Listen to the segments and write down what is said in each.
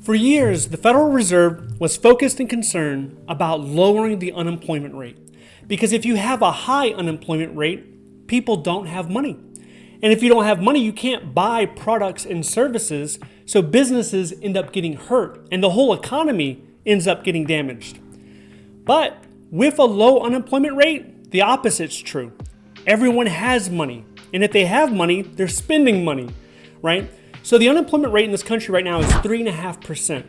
For years, the Federal Reserve was focused and concerned about lowering the unemployment rate. Because if you have a high unemployment rate, people don't have money. And if you don't have money, you can't buy products and services, so businesses end up getting hurt and the whole economy ends up getting damaged. But with a low unemployment rate, the opposite's true. Everyone has money. And if they have money, they're spending money, right? So the unemployment rate in this country right now is 3.5%.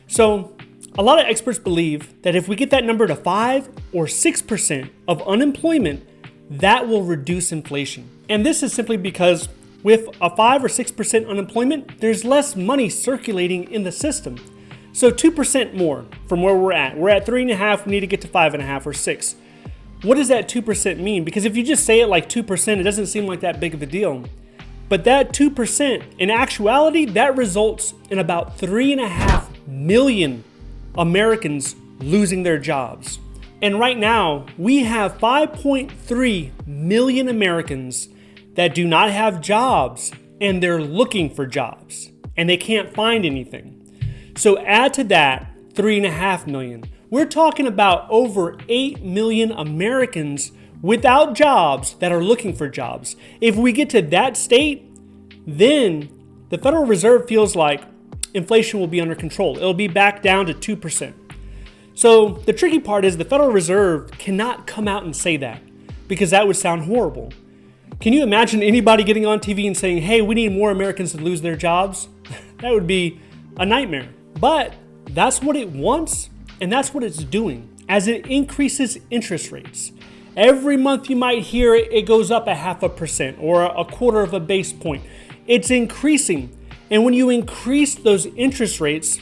So a lot of experts believe that if we get that number to 5 or 6% of unemployment, that will reduce inflation. And this is simply because with a 5 or 6% unemployment, there's less money circulating in the system. So 2% more from where we're at. We're at 3.5, we need to get to 5.5 or 6. What does that 2% mean? Because if you just say it like 2%, it doesn't seem like that big of a deal. But that 2%, in actuality, that results in about 3.5 million Americans losing their jobs. And right now, we have 5.3 million Americans that do not have jobs, and they're looking for jobs, and they can't find anything. So add to that 3.5 million. We're talking about over 8 million Americans without jobs that are looking for jobs. If we get to that state, then the Federal Reserve feels like inflation will be under control. It'll be back down to 2%. So the tricky part is the Federal Reserve cannot come out and say that because that would sound horrible. Can you imagine anybody getting on TV and saying, hey, we need more Americans to lose their jobs? That would be a nightmare. But that's what it wants, and that's what it's doing as it increases interest rates. Every month you might hear it goes up 0.5% or a quarter of a base point. It's increasing. And when you increase those interest rates,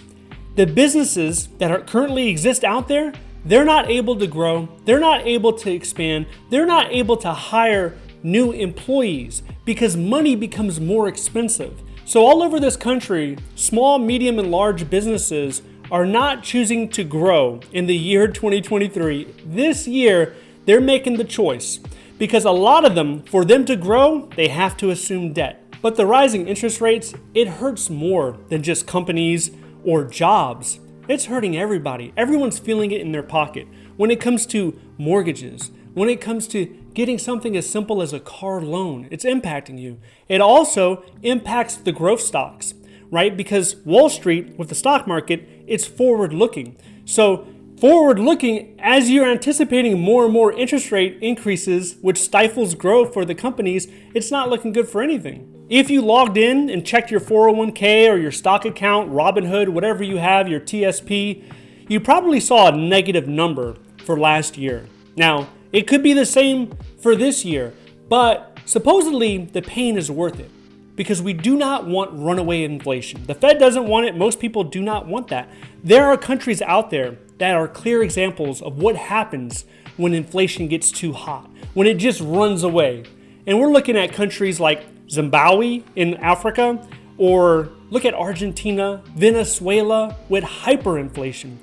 the businesses that currently exist out there, they're not able to grow. They're not able to expand. They're not able to hire new employees because money becomes more expensive. So all over this country, small, medium, and large businesses are not choosing to grow in the year 2023. This year, they're making the choice because a lot of them, for them to grow, they have to assume debt. But the rising interest rates, it hurts more than just companies or jobs. It's hurting everybody. Everyone's feeling it in their pocket. When it comes to mortgages, when it comes to getting something as simple as a car loan, it's impacting you. It also impacts the growth stocks, right? Because Wall Street, with the stock market, it's forward looking. So forward looking, as you're anticipating more and more interest rate increases, which stifles growth for the companies, it's not looking good for anything. If you logged in and checked your 401k or your stock account, Robinhood, whatever you have, your TSP, you probably saw a negative number for last year. Now, it could be the same for this year, but supposedly the pain is worth it because we do not want runaway inflation. The Fed doesn't want it. Most people do not want that. There are countries out there that are clear examples of what happens when inflation gets too hot, when it just runs away. And we're looking at countries like Zimbabwe in Africa, or look at Argentina, Venezuela with hyperinflation.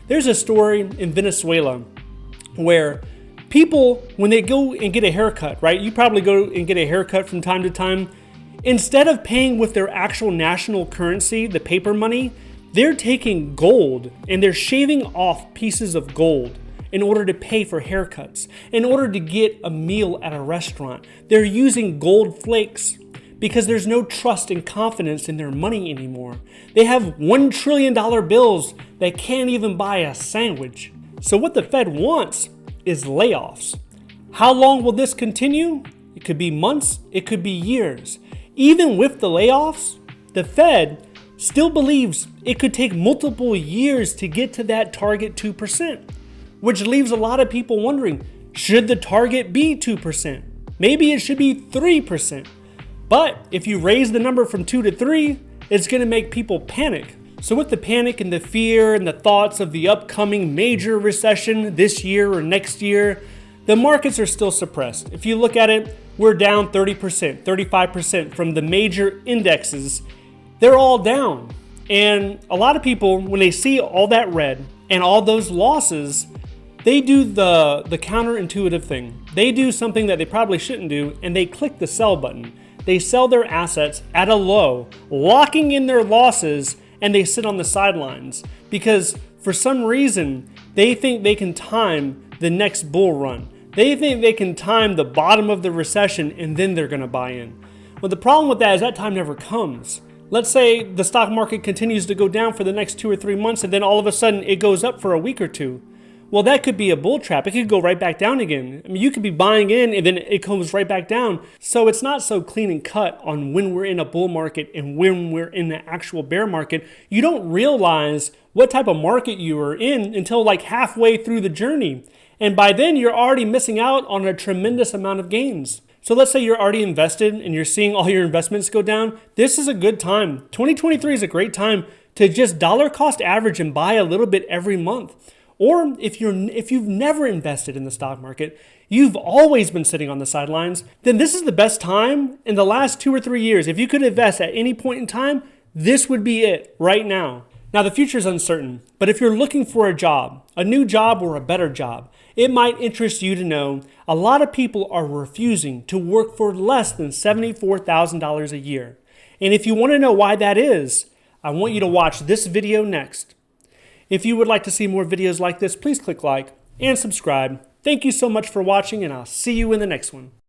There's a story in Venezuela where people, when they go and get a haircut, right? You probably go and get a haircut from time to time. Instead of paying with their actual national currency, the paper money, they're taking gold and they're shaving off pieces of gold in order to pay for haircuts, in order to get a meal at a restaurant. They're using gold flakes because there's no trust and confidence in their money anymore. They have $1 trillion bills that can't even buy a sandwich. So what the Fed wants is layoffs. How long will this continue? It could be months, it could be years. Even with the layoffs, the Fed still believes it could take multiple years to get to that target 2%, which leaves a lot of people wondering, should the target be 2%? Maybe it should be 3%. But if you raise the number from 2 to 3, it's going to make people panic. So with the panic and the fear and the thoughts of the upcoming major recession this year or next year, the markets are still suppressed. If you look at it, we're down 30%, 35% from the major indexes. They're all down. And a lot of people, when they see all that red and all those losses, they do the counterintuitive thing. They do something that they probably shouldn't do, and they click the sell button. They sell their assets at a low, locking in their losses and they sit on the sidelines because for some reason they think they can time the next bull run. They think they can time the bottom of the recession and then they're going to buy in. Well, the problem with that is that time never comes. Let's say the stock market continues to go down for the next 2 or 3 months and then all of a sudden it goes up for a week or two. Well, that could be a bull trap. It could go right back down again. I mean, you could be buying in and then it comes right back down. So it's not so clean and cut on when we're in a bull market and when we're in the actual bear market. You don't realize what type of market you are in until like halfway through the journey. And by then you're already missing out on a tremendous amount of gains. So let's say you're already invested and you're seeing all your investments go down. This is a good time. 2023 is a great time to just dollar cost average and buy a little bit every month. Or if you've never invested in the stock market, you've always been sitting on the sidelines, then this is the best time in the last 2 or 3 years. If you could invest at any point in time, this would be it right now. Now, the future is uncertain, but if you're looking for a job, a new job or a better job, it might interest you to know a lot of people are refusing to work for less than $74,000 a year. And if you want to know why that is, I want you to watch this video next. If you would like to see more videos like this, please click like and subscribe. Thank you so much for watching, and I'll see you in the next one.